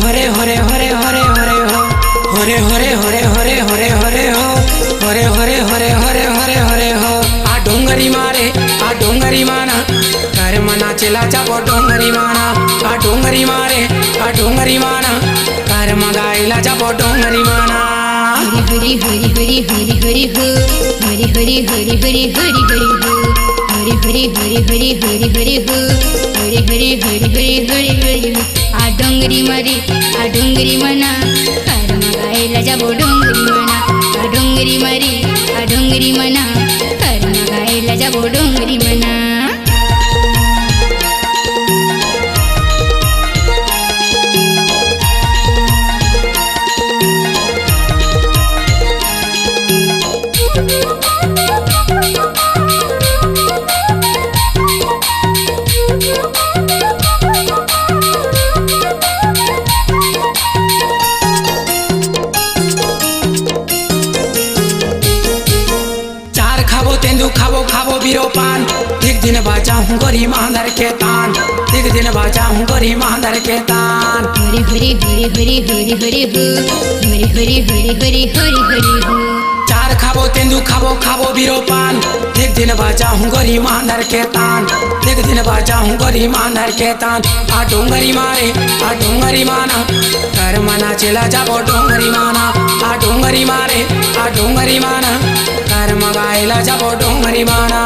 हरे हरे हरे हरे हरे हो हरे हरे हरे हरे हरे हरे हो हरे हरे हरे हरे हरे हरे हो आ डोंगरी मारे आ डोंगरी माना कर मना चिला चापो डोंगरी माना आ डोंगरी मारे आ डोंगरी माना कर मगाइला चापो डोंगरी माना हरि हरि हरि हरि हरि हो हरि हरि हरि हरि हरि हरि हो हरि हरि हरि हरि हरि हरि हो हरि हरि हरि हरि हरि हरि हो आ डोंगरी मारी आ डोंगरी मना कर मगाइला जाबो डोंगरी मना आ डोंगरी मारी आ डोंगरी मना कर मगाइला जाबो डोंगरी मना खाबो खाबो बीरो पान एक दिन बाजा हूँ गरी मांदर के तान एक दिन बाजा हूँ गरी मांदर के तान हरि हरि हरि हरि हरि हरि हो हरि हरि हरि हरि हरि हरि हो चार खाबो तेंदू खाबो खाबो बीरो पान एक दिन बाजा हूँ गरी मांदर के तान एक दिन बाजा हूँ गरी मांदर के तान आ डोंगरी मारे आ डोंगरी माना कर मना चिला जाबो डोंगरी माना आ डोंगरी मारे आ डोंगरी माना कर मगाइला जाबो डोंगरी माना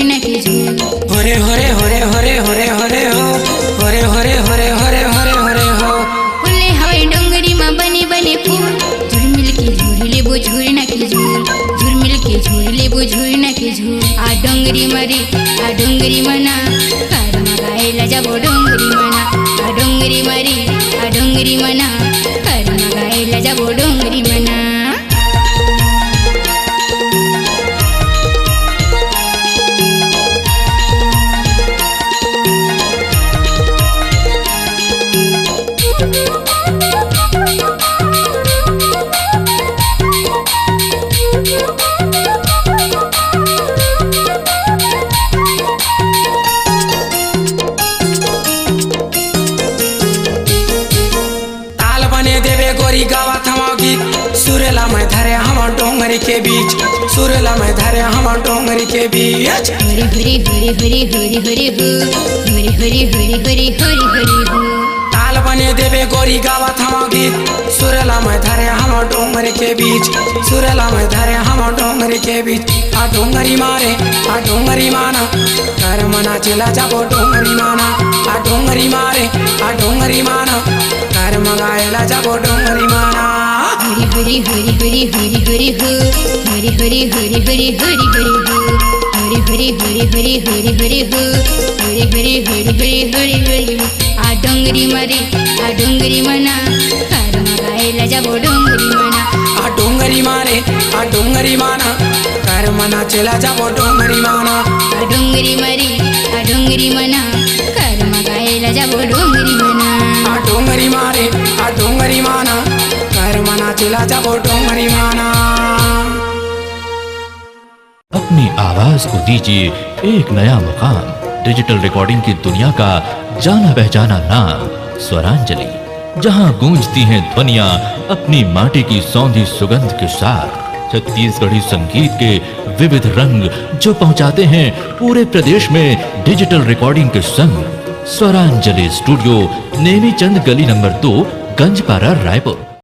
हरे हरे हरे हरे हरे हरे हो हरे हरे हरे हरे हरे हरे हो फुले हवाई डोंगरी में बने बने फूल झुरमिल के झूले वो झूरना के झूल झुरमिल के झूले वो झूरना के झूल आ डोंगरी मरी आ डोंगरी मना कर मगाइला जाबो डोंगरी मना आ डोंगरी मरी आ डोंगरी मना कर मगाइला जाबो डोंगरी मना सुरेला मैं धरे हम डोंगरी के बीच सुरेला मैं धरे हम डोंगरी के बीच हरि हरि हरि हरि हरि हरि हो हरि हरि हरि हरि हरि हरि हो ताल बने देवे गोरी गावत हम गीत सुरेला मैं धरे हम डोंगरी के बीच सुरेला मैं धरे हम डोंगरी के बीच आ डोंगरी मारे आ डोंगरी माना कर मना चिला जाबो डोंगरी माना आ डोंगरी मारे आ डोंगरी माना कर मगाइला जाबो डोंगरी माना हरि हरि हरि हरि हरि हो हरि हरि हरि हरि हरि हरि हो हरि हरि हरि हरि हरि हरि हो हरि हरि हरि हरि हरि हरि हो आ डोंगरी मारी आ डोंगरी मना कर मगाइला जाबो डोंगरी मना आ डोंगरी मारे आ डोंगरी माना कर मना चिला जाबो डोंगरी माना आ डोंगरी मारी आ डोंगरी मना कर मगाइला जाबो डोंगरी मना आ डोंगरी मारे आ डोंगरी माना कर मना चिला जाबो डोंगरी माना अपनी आवाज को दीजिए एक नया मुकाम डिजिटल रिकॉर्डिंग की दुनिया का जाना पहचाना नाम स्वरांजलि जहां गूंजती हैं ध्वनियां अपनी माटी की सौंधी सुगंध के साथ छत्तीसगढ़ी संगीत के विविध रंग जो पहुंचाते हैं पूरे प्रदेश में डिजिटल रिकॉर्डिंग के संग स्वरांजलि स्टूडियो नेमीचंद गली नंबर 2 गंजपारा रायपुर।